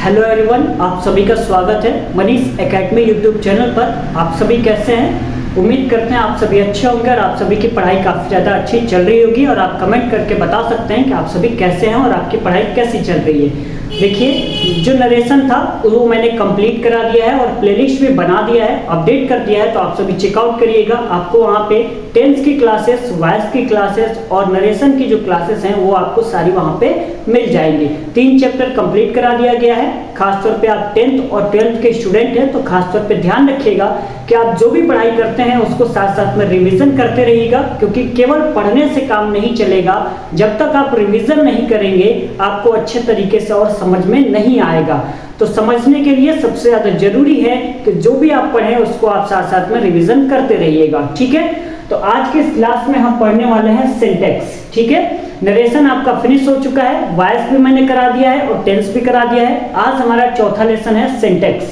Hello everyone, आप सभी का स्वागत है मनीष एकेडमी यूट्यूब चैनल पर। आप सभी कैसे हैं? उम्मीद करते हैं आप सभी अच्छे होंगे और आप सभी की पढ़ाई काफ़ी ज़्यादा अच्छी चल रही होगी। और आप कमेंट करके बता सकते हैं कि आप सभी कैसे हैं और आपकी पढ़ाई कैसी चल रही है। देखिए, जो नरेशन था वो मैंने कंप्लीट करा दिया है और प्लेलिस्ट भी बना दिया है, अपडेट कर दिया है, तो आप सभी चेकआउट करिएगा। आपको वहाँ पे 10th की क्लासेस, वॉइस की क्लासेस और नरेशन की जो क्लासेस हैं वो आपको सारी वहाँ पे मिल जाएंगी। 3 चैप्टर कंप्लीट करा दिया गया है। खासतौर पे आप 10th और 12th के स्टूडेंट हैं तो खासतौर पे ध्यान रखिएगा कि आप जो भी पढ़ाई करते हैं उसको साथ साथ में रिवीजन करते रहिएगा, क्योंकि केवल पढ़ने से काम नहीं चलेगा। जब तक आप रिवीजन नहीं करेंगे आपको अच्छे तरीके से और समझ में नहीं आएगा। तो समझने के लिए सबसे ज्यादा जरूरी है कि जो भी आप पढ़ें उसको आप साथ साथ में रिवीजन करते रहिएगा, ठीक है। तो आज के इस क्लास में हम पढ़ने वाले हैं सिंटेक्स, ठीक है। नरेशन आपका फिनिश हो चुका है, वॉइस भी मैंने करा दिया है और टेंस भी करा दिया है। आज हमारा चौथा लेसन है सिंटेक्स।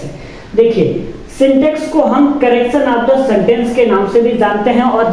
देखिए, सिंटेक्स को हम करेक्शन ऑफ द सेंटेंस के नाम से भी जानते हैं। और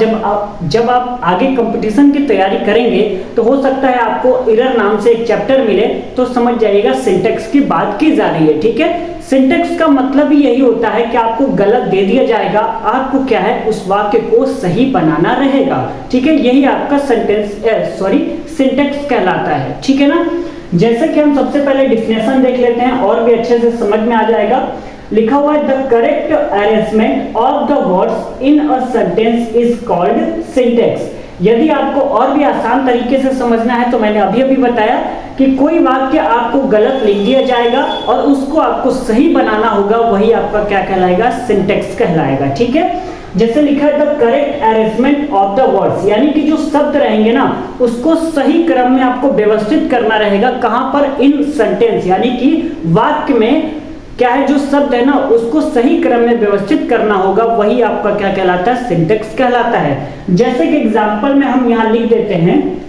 जब आप आगे कंपटीशन की तैयारी करेंगे तो हो सकता है आपको एरर नाम से एक चैप्टर मिले, तो समझ जाइएगा सिंटेक्स की बात की जा रही है, ठीक है। सिंटेक्स का मतलब ही यही होता है कि आपको गलत दे दिया जाएगा, आपको क्या है उस वाक्य को सही बनाना रहेगा, ठीक है। यही आपका सिंटेक्स कहलाता है, ठीक है ना। जैसे कि हम सबसे पहले डिफिनेशन देख लेते हैं और भी अच्छे से समझ में आ जाएगा। लिखा हुआ है the correct arrangement of the words in a sentence is called syntax. यदि आपको और भी आसान तरीके से समझना है तो मैंने अभी बताया कि कोई वाक्य आपको गलत लिख दिया जाएगा और उसको आपको सही बनाना होगा, वही आपका क्या कहलाएगा, सिंटेक्स कहलाएगा, ठीक है। जैसे लिखा है the correct arrangement of the words, यानी कि जो शब्द रहेंगे ना उसको सही क्रम में आपको व्यवस्थित करना रहेगा। कहां पर? इन सेंटेंस, यानी कि वाक्य में क्या है, जो शब्द है ना उसको सही क्रम में व्यवस्थित करना होगा, वही आपका क्या कहलाता है, सिंटेक्स कहलाता है। जैसे कि एग्जांपल में हम यहां लिख देते हैं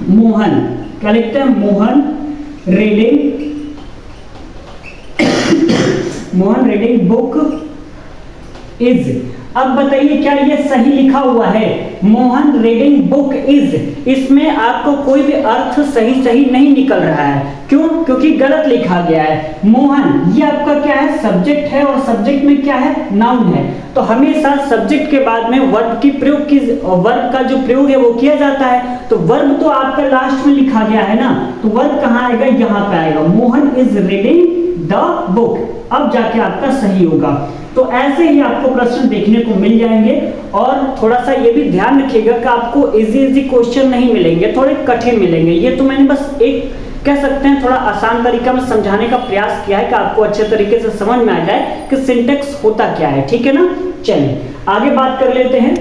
मोहन, क्या लिखते हैं, मोहन रीडिंग बुक इज। अब बताइए क्या ये सही लिखा हुआ है? मोहन रीडिंग बुक इज, इसमें आपको कोई भी अर्थ सही नहीं निकल रहा है। क्यों? क्योंकि गलत लिखा गया है। मोहन ये आपका क्या है, सब्जेक्ट है और सब्जेक्ट में क्या है, नाउन है। तो हमेशा सब्जेक्ट के बाद में वर्ब का जो प्रयोग है वो किया जाता है। तो वर्ब तो आपका लास्ट में लिखा गया है ना, तो वर्ब कहाँ आएगा, यहाँ पे आएगा। Mohan is reading the book, अब जाके आपका सही होगा। तो ऐसे ही आपको प्रश्न देखने को मिल जाएंगे। और थोड़ा सा ये भी ध्यान रखिएगा कि आपको इजी क्वेश्चन नहीं मिलेंगे, थोड़े कठिन मिलेंगे। ये तो मैंने बस एक कह सकते हैं थोड़ा आसान तरीका में समझाने का प्रयास किया है कि आपको अच्छे तरीके से समझ में आ जाए कि सिंटेक्स होता क्या है, ठीक है ना। चलिए आगे बात कर लेते हैं।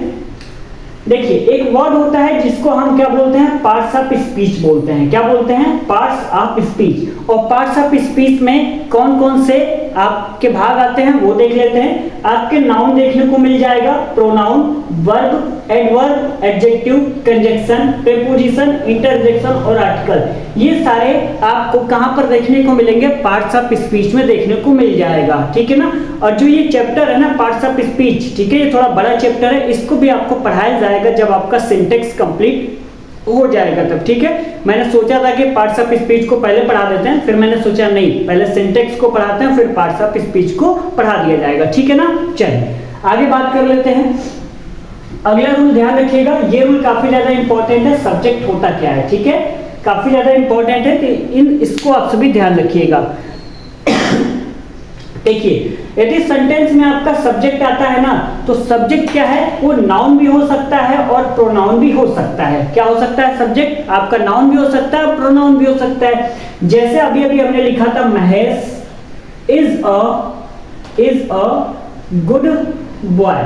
देखिए, एक वर्ड होता है जिसको हम क्या बोलते हैं, पार्ट्स ऑफ स्पीच बोलते हैं। क्या बोलते हैं? Parts of speech. और पार्ट्स ऑफ स्पीच में कौन कौन से आपके भाग आते हैं वो देख लेते हैं। आपके नाउन देखने को मिल जाएगा, pronoun, verb, adverb, adjective, conjunction, preposition, interjection और आर्टिकल। ये सारे आपको कहां पर देखने को मिलेंगे? पार्ट्स ऑफ स्पीच में देखने को मिल जाएगा, ठीक है ना। और जो ये चैप्टर है ना पार्ट्स ऑफ स्पीच, ठीक है, ये थोड़ा बड़ा चैप्टर है, इसको भी आपको पढ़ाया जाएगा जब आपका सिंटेक्स कंप्लीट हो जाएगा तब, ठीक है। मैंने सोचा था कि पार्ट्स ऑफ स्पीच को पहले पढ़ा देते हैं, फिर मैंने सोचा नहीं, पहले सिंटेक्स को पढ़ाते हैं फिर पार्ट्स ऑफ स्पीच को पढ़ा दिया जाएगा, ठीक है ना। चलिए आगे बात कर लेते हैं। अगला रूल ध्यान रखिएगा, ये रूल काफी ज्यादा इंपॉर्टेंट है। सब्जेक्ट होता क्या है, ठीक है, काफी ज्यादा इंपॉर्टेंट है, तो इसको आप सभी ध्यान रखिएगा। देखिए, यदि सेंटेंस में आपका सब्जेक्ट आता है ना, तो सब्जेक्ट क्या है, वो नाउन भी हो सकता है और प्रोनाउन भी हो सकता है। क्या हो सकता है? सब्जेक्ट आपका नाउन भी हो सकता है और प्रोनाउन भी हो सकता है। जैसे अभी हमने लिखा था Mahesh is a good boy,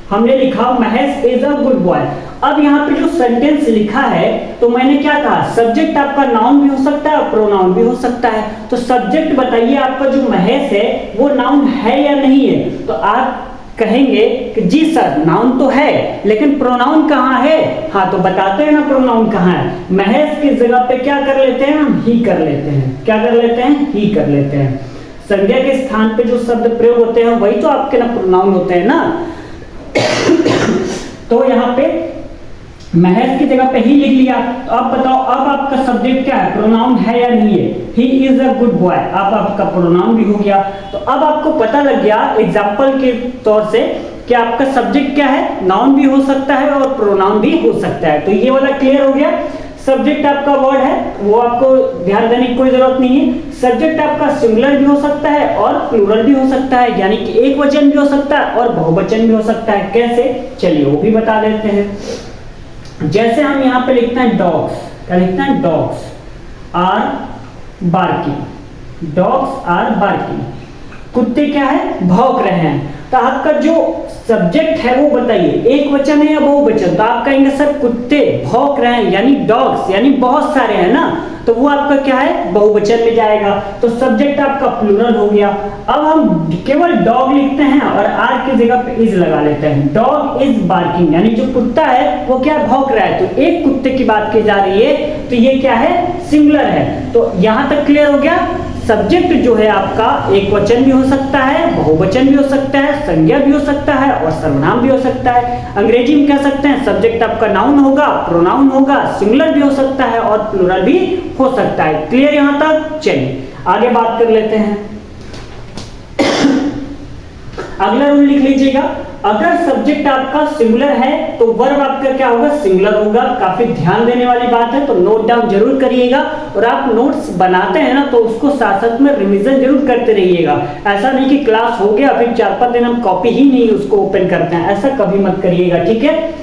हमने लिखा Mahesh is a good boy. अब यहाँ पे जो सेंटेंस लिखा है तो मैंने क्या कहा, सब्जेक्ट आपका नाउन भी हो सकता है और प्रोनाउन भी हो सकता है। तो सब्जेक्ट बताइए आपका जो महेश है वो नाउन है या नहीं है? तो आप कहेंगे कि जी सर नाउन तो है, लेकिन प्रोनाउन कहाँ है? हाँ, तो बताते हैं ना प्रोनाउन कहाँ है। महेश की जगह पे क्या कर लेते हैं, हम ही कर लेते हैं। क्या कर लेते हैं? ही कर लेते हैं। संज्ञा के स्थान पे जो शब्द प्रयोग होते हैं वही तो आपके ना प्रोनाउन होते हैं ना। तो यहाँ पे महज की जगह पे ही लिख लिया। तो अब बताओ, अब आपका सब्जेक्ट क्या है, प्रोनाउन है या नहीं है? He is a good boy, अब आपका प्रोनाउन भी हो गया। तो अब आपको पता लग गया एग्जाम्पल के तौर से कि आपका सब्जेक्ट क्या है, नाउन भी हो सकता है और प्रोनाउन भी हो सकता है। तो ये वाला क्लियर हो गया। सब्जेक्ट आपका वर्ड है, वो आपको ध्यान देने की कोई जरूरत नहीं है। सब्जेक्ट आपका सिंगुलर भी हो सकता है और प्लूरल भी हो सकता है, यानी कि एक वचन भी हो सकता है और बहुवचन भी हो सकता है। कैसे, चलिए वो भी बता देते हैं। जैसे हम यहाँ पे लिखते हैं डॉग्स, क्या लिखते हैं, dogs are barking, dogs are barking, कुत्ते क्या है, भौंक रहे हैं। तो आपका जो सब्जेक्ट है वो बताइए, एक वचन है या बहुवचन? तो आप कहेंगे सर कुत्ते भौंक रहे हैं, यानी डॉग्स, यानी बहुत सारे हैं ना, तो वो आपका क्या है, बहुवचन में जाएगा। तो सब्जेक्ट आपका प्लूरल हो गया। अब हम केवल डॉग लिखते हैं और आर की जगह पे इज लगा लेते हैं। डॉग इज बार्किंग, यानी जो कुत्ता है वो क्या भौंक रहा है, तो एक कुत्ते की बात की जा रही है, तो ये क्या है, सिंगुलर है। तो यहां तक क्लियर हो गया। सब्जेक्ट जो है आपका एक वचन भी हो सकता है, बहुवचन भी हो सकता है, संज्ञा भी हो सकता है और सर्वनाम भी हो सकता है। अंग्रेजी में कह सकते हैं सब्जेक्ट आपका नाउन होगा, प्रोनाउन होगा, सिंगुलर भी हो सकता है और प्लूरल भी हो सकता है। क्लियर यहां तक? चलिए आगे बात कर लेते हैं। अगला रूल लिख लीजिएगा, अगर सब्जेक्ट आपका सिंगुलर है तो वर्ब आपका क्या होगा, सिंगुलर होगा। काफी ध्यान देने वाली बात है, तो नोट डाउन जरूर करिएगा। और आप नोट्स बनाते हैं ना, तो उसको साथ साथ में रिवीजन जरूर करते रहिएगा। ऐसा नहीं कि क्लास हो गया फिर 4-5 दिन हम कॉपी ही नहीं उसको ओपन करते हैं, ऐसा कभी मत करिएगा, ठीक है।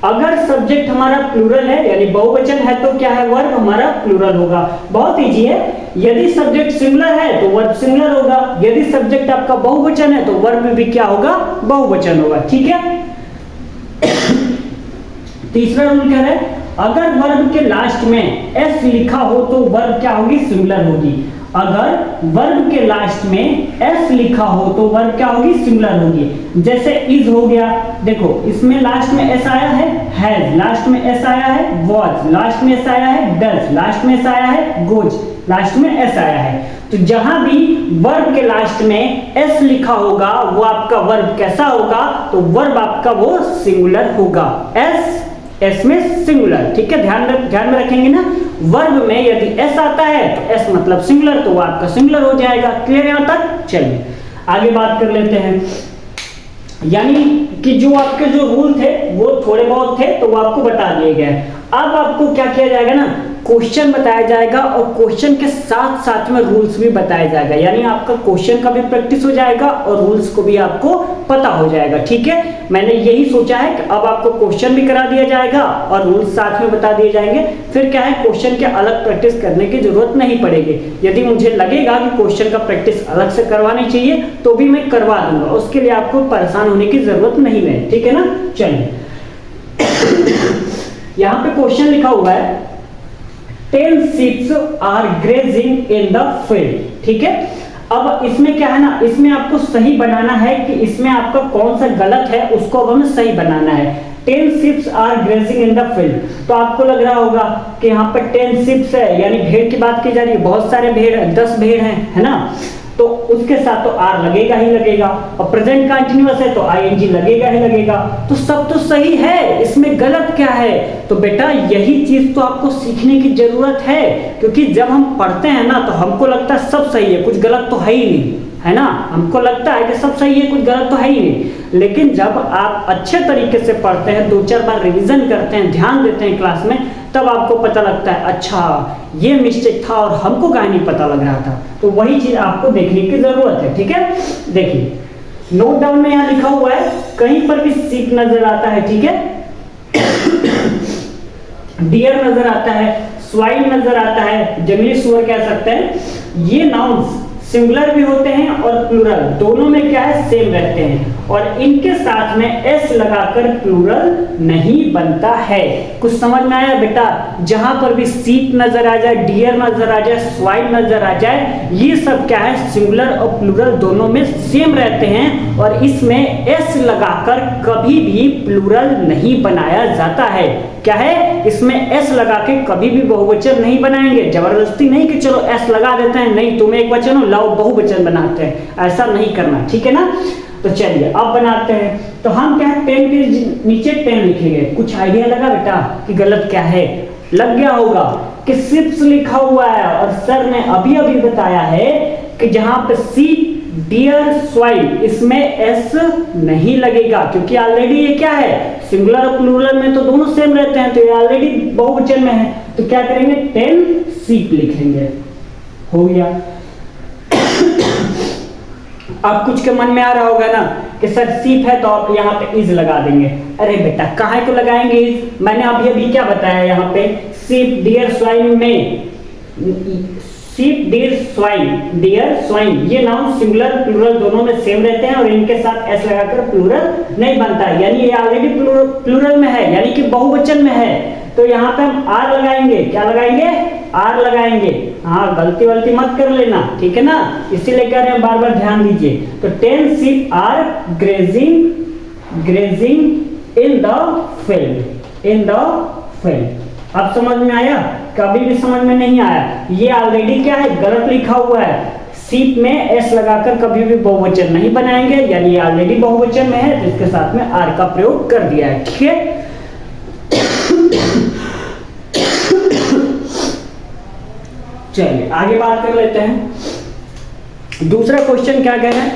अगर सब्जेक्ट हमारा प्लूरल है यानी बहुवचन है तो क्या है, वर्ब हमारा प्लूरल होगा। बहुत इजी है। यदि सब्जेक्ट सिंगुलर है तो वर्ब सिंगुलर होगा, यदि सब्जेक्ट आपका बहुवचन है तो वर्ब भी क्या होगा, बहुवचन होगा, ठीक है। तीसरा रूल क्या है, अगर वर्ब के लास्ट में एस लिखा हो तो वर्ब क्या होगी, सिंगुलर होगी। अगर वर्ब के लास्ट में एस लिखा हो तो वर्ब क्या होगी, सिंगुलर होगी। जैसे इज हो गया, देखो इसमें लास्ट में एस आया है, हैज लास्ट में एस आया है, वॉज लास्ट में एस आया है, डज लास्ट में एस आया है, गोज लास्ट में एस आया है। तो जहां भी वर्ब के लास्ट में एस लिखा होगा वो आपका वर्ब कैसा होगा, तो वर्ब आपका वो सिंगुलर होगा। एस में सिंगुलर, ठीक है, ध्यान में रखेंगे ना। वर्ब में यदि एस आता है तो एस मतलब सिंगुलर, तो वो आपका सिंगुलर हो जाएगा। क्लियर यहां तक? चलिए आगे बात कर लेते हैं। यानी कि जो आपके जो रूल थे वो थोड़े बहुत थे तो वो आपको बता दिए गए। अब आपको क्या किया जाएगा ना, क्वेश्चन बताया जाएगा और क्वेश्चन के साथ साथ में रूल्स भी बताया जाएगा। यानी आपका क्वेश्चन का भी प्रैक्टिस हो जाएगा और रूल्स को भी आपको पता हो जाएगा, ठीक है। मैंने यही सोचा है कि अब आपको क्वेश्चन भी करा दिया जाएगा और रूल्स साथ में बता दिए जाएंगे। फिर क्या है, क्वेश्चन के अलग प्रैक्टिस करने की जरूरत नहीं पड़ेगी। यदि मुझे लगेगा कि क्वेश्चन का प्रैक्टिस अलग से करवानी चाहिए तो भी मैं करवा दूंगा, उसके लिए आपको परेशान होने की जरूरत नहीं है, ठीक है ना। चलिए यहाँ पे क्वेश्चन लिखा हुआ है 10 sheep are grazing in the field, ठीक है। अब इसमें क्या है ना, इसमें आपको सही बनाना है कि इसमें आपका कौन सा गलत है उसको अब हमें सही बनाना है। 10 sheep are grazing in the field, तो आपको लग रहा होगा कि यहाँ पर 10 sheep है यानी भेड़ की बात की जा रही है, बहुत सारे भेड़ है, 10 भेड़ हैं, है ना। तो उसके साथ तो आर लगेगा ही लगेगा, और प्रेजेंट कंटीन्यूअस है तो आईएनजी लगेगा ही लगेगा। तो सब तो सही है, इसमें गलत क्या है? तो बेटा यही चीज तो आपको सीखने की जरूरत है, क्योंकि जब हम पढ़ते हैं ना तो हमको लगता है सब सही है, कुछ गलत तो है ही नहीं, है ना। हमको लगता है कि सब सही है, कुछ गलत तो है ही नहीं। लेकिन जब आप अच्छे तरीके से पढ़ते हैं, 2-4 बार रिवीजन करते हैं, ध्यान देते हैं क्लास में, तब आपको पता लगता है अच्छा ये मिस्टेक था और हमको काहे नहीं पता लग रहा था। तो वही चीज आपको देखने की जरूरत है, ठीक है। देखिए नोट डाउन में यहाँ लिखा हुआ है, कहीं पर भी सीप नजर आता है, ठीक है, डियर नजर आता है, स्वाइन नजर आता है, जंगली सुअर कह सकते हैं। ये नाउन्स सिंगुलर भी होते हैं और प्लूरल दोनों में क्या है, सेम रहते हैं, और इनके साथ में एस लगाकर प्लूरल नहीं बनता है। कुछ समझ में आया बेटा? जहां पर भी सीप नजर आ जाए, डियर नजर आ जाए, स्वाइन नजर आ जाए, ये सब क्या है, सिंगुलर और प्लूरल दोनों में सेम रहते हैं, और इसमें एस लगाकर कभी भी प्लूरल नहीं बनाया जाता है। क्या है, इसमें एस लगा के कभी भी बहुवचन नहीं बनाएंगे। जबरदस्ती नहीं कि चलो एस लगा देते हैं, नहीं तुम एक वचन हो लाओ बहुवचन बनाते हैं, ऐसा नहीं करना, ठीक है ना। तो चलिए अब बनाते हैं। तो हम क्या है, पेन के नीचे 10 लिखेंगे। कुछ आइडिया लगा बेटा कि गलत क्या है? लग गया होगा कि शिप्स लिखा हुआ है, और सर ने अभी अभी बताया है कि जहां पे सी डियर स्वाइन, इसमें एस नहीं लगेगा, क्योंकि ऑलरेडी ये क्या है, सिंगुलर और प्लूरल में तो दोनों सेम रहते हैं, तो ये ऑलरेडी बहुवचन में है। तो क्या करेंगे, 10 शीप लिखेंगे। हो गया। अब कुछ के मन में आ रहा होगा ना कि सर शीप है तो आप यहाँ पे इज लगा देंगे। अरे बेटा काहे को लगाएंगे इज? मैंने अभी क्या बताया, यहाँ पे शीप डियर स्वाइन में शीप डियर स्वाइन ये नाउन सिंगुलर प्लूरल दोनों में सेम रहते हैं, और इनके साथ एस लगाकर प्लूरल नहीं बनता है, यानी ये ऑलरेडी प्लूरल में है, यानी कि बहुवचन में है। तो यहाँ पे हम आर लगाएंगे। क्या लगाएंगे? आर लगाएंगे। हाँ, गलती वलती मत कर लेना, ठीक है ना, इसीलिए कह रहे हैं, बार बार ध्यान दीजिए। तो 10 sheep are grazing in the field. अब समझ में आया? कभी भी समझ में नहीं आया? ये ऑलरेडी क्या है, गलत लिखा हुआ है। शीप में एस लगाकर कभी भी बहुवचन नहीं बनाएंगे, यानी ये ऑलरेडी बहुवचन में है, तो इसके साथ में आर का प्रयोग कर दिया है। ठीक है, चलिए आगे बात कर लेते हैं। दूसरा क्वेश्चन क्या कह रहा है?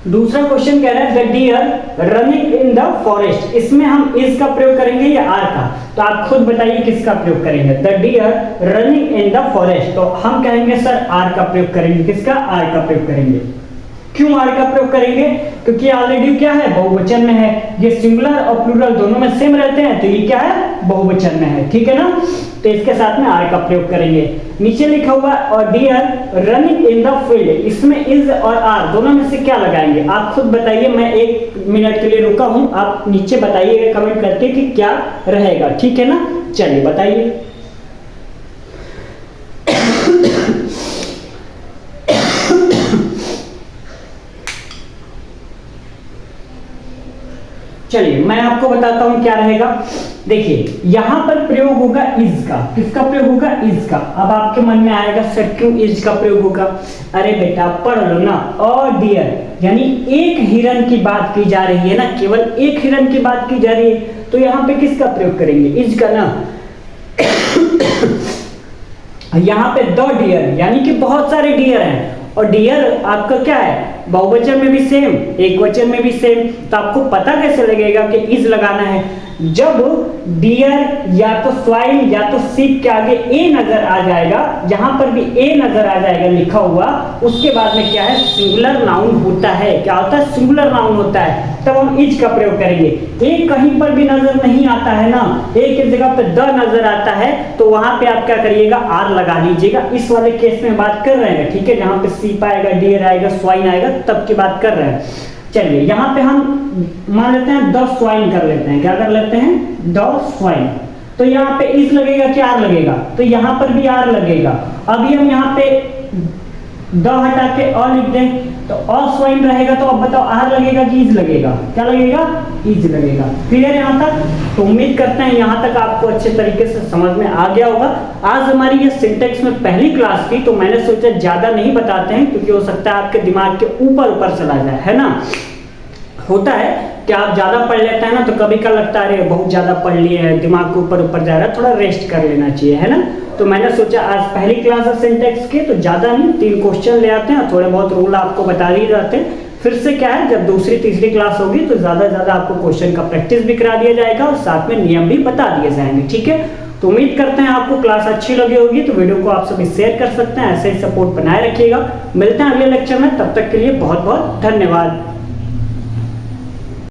दूसरा क्वेश्चन कह रहा है the deer running in the forest. इसमें हम इस का प्रयोग करेंगे या आर का? तो आप खुद बताइए किसका प्रयोग करेंगे। The deer running in the forest, तो हम कहेंगे सर आर का प्रयोग करेंगे। किसका? आर का प्रयोग करेंगे। क्यों आर का प्रयोग करेंगे? क्योंकि ऑलरेडी क्या है, बहुवचन में है। ये सिंगुलर और प्लूरल दोनों में सेम रहते हैं, तो ये क्या है, बहुवचन में है। ठीक है ना, तो इसके साथ में आर का प्रयोग करेंगे। नीचे लिखा हुआ और deer running in the field, इसमें इज और आर दोनों में से क्या लगाएंगे? आप खुद बताइए, मैं 1 मिनट के लिए रुका हूं, आप नीचे बताइएगा कमेंट करके कि क्या रहेगा। ठीक है ना, चलिए बताइए। चलिए मैं आपको बताता हूं क्या रहेगा। देखिए यहां पर प्रयोग होगा इज का। किसका प्रयोग होगा? इज का। अब आपके मन में आएगा सर क्यों इज का प्रयोग होगा? अरे बेटा पढ़ लो ना, और डियर यानी एक हिरन की बात की जा रही है ना, केवल एक हिरन की बात की जा रही है, तो यहां पे किसका प्रयोग करेंगे? इज का ना। यहां पे द डियर यानी कि बहुत सारे डियर हैं, और डियर आपका क्या है, बहुवचन में भी सेम, एक वचन में भी सेम। तो आपको पता कैसे लगेगा कि इज लगाना है? जब डियर या तो स्वाइन या तो शीप के आगे ए नजर आ जाएगा, जहां पर भी ए नजर आ जाएगा लिखा हुआ, उसके बाद में क्या है, सिंगुलर नाउन होता है। क्या होता है? सिंगुलर नाउन होता है, तब हम इज का प्रयोग करेंगे। एक कहीं पर भी नजर नहीं आता है ना, एक की जगह पे द नजर आता है, तो वहां पे आप क्या करिएगा, आर लगा लीजिएगा। इस वाले केस में बात कर रहे हैं, ठीक है, जहां पे शीप आएगा, डियर आएगा, स्वाइन आएगा, तब की बात कर रहे हैं। चलिए यहाँ पे हम मान लेते हैं द स्वाइन कर लेते हैं। क्या कर लेते हैं? The swine. तो यहाँ पे इज लगेगा कि आर लगेगा? तो यहाँ पर भी आर लगेगा। अभी हम यहाँ पे द हटा के अ लिख दें, तो अ स्वाइन रहेगा, तो अब बताओ आर लगेगा कि इज लगेगा? क्या लगेगा? इज लगेगा। क्लियर यहाँ तक? तो उम्मीद करते हैं यहाँ तक आपको अच्छे तरीके से समझ में आ गया होगा। आज हमारी ये सिंटेक्स में पहली क्लास थी, तो मैंने सोचा ज्यादा नहीं बताते हैं, क्योंकि हो सकता है आपके दिमाग के ऊपर चला जाए, है ना। होता है कि आप ज्यादा पढ़ लेते हैं ना, तो कभी का लगता है अरे बहुत ज्यादा पढ़ लिए हैं, दिमाग के ऊपर जा रहा है, थोड़ा रेस्ट कर लेना चाहिए, है ना। तो मैंने सोचा आज पहली क्लास है सिंटेक्स के, तो ज्यादा नहीं, 3 क्वेश्चन ले आते हैं, थोड़े बहुत रूल आपको बता ही जाते हैं। फिर से क्या है, जब दूसरी तीसरी क्लास होगी तो ज्यादा आपको क्वेश्चन का प्रैक्टिस भी करा दिया जाएगा, और साथ में नियम भी बता दिए जाएंगे। ठीक है, तो उम्मीद करते हैं आपको क्लास अच्छी लगी होगी, तो वीडियो को आप सभी शेयर कर सकते हैं। ऐसे ही सपोर्ट बनाए रखिएगा। मिलते हैं अगले लेक्चर में, तब तक के लिए बहुत बहुत धन्यवाद।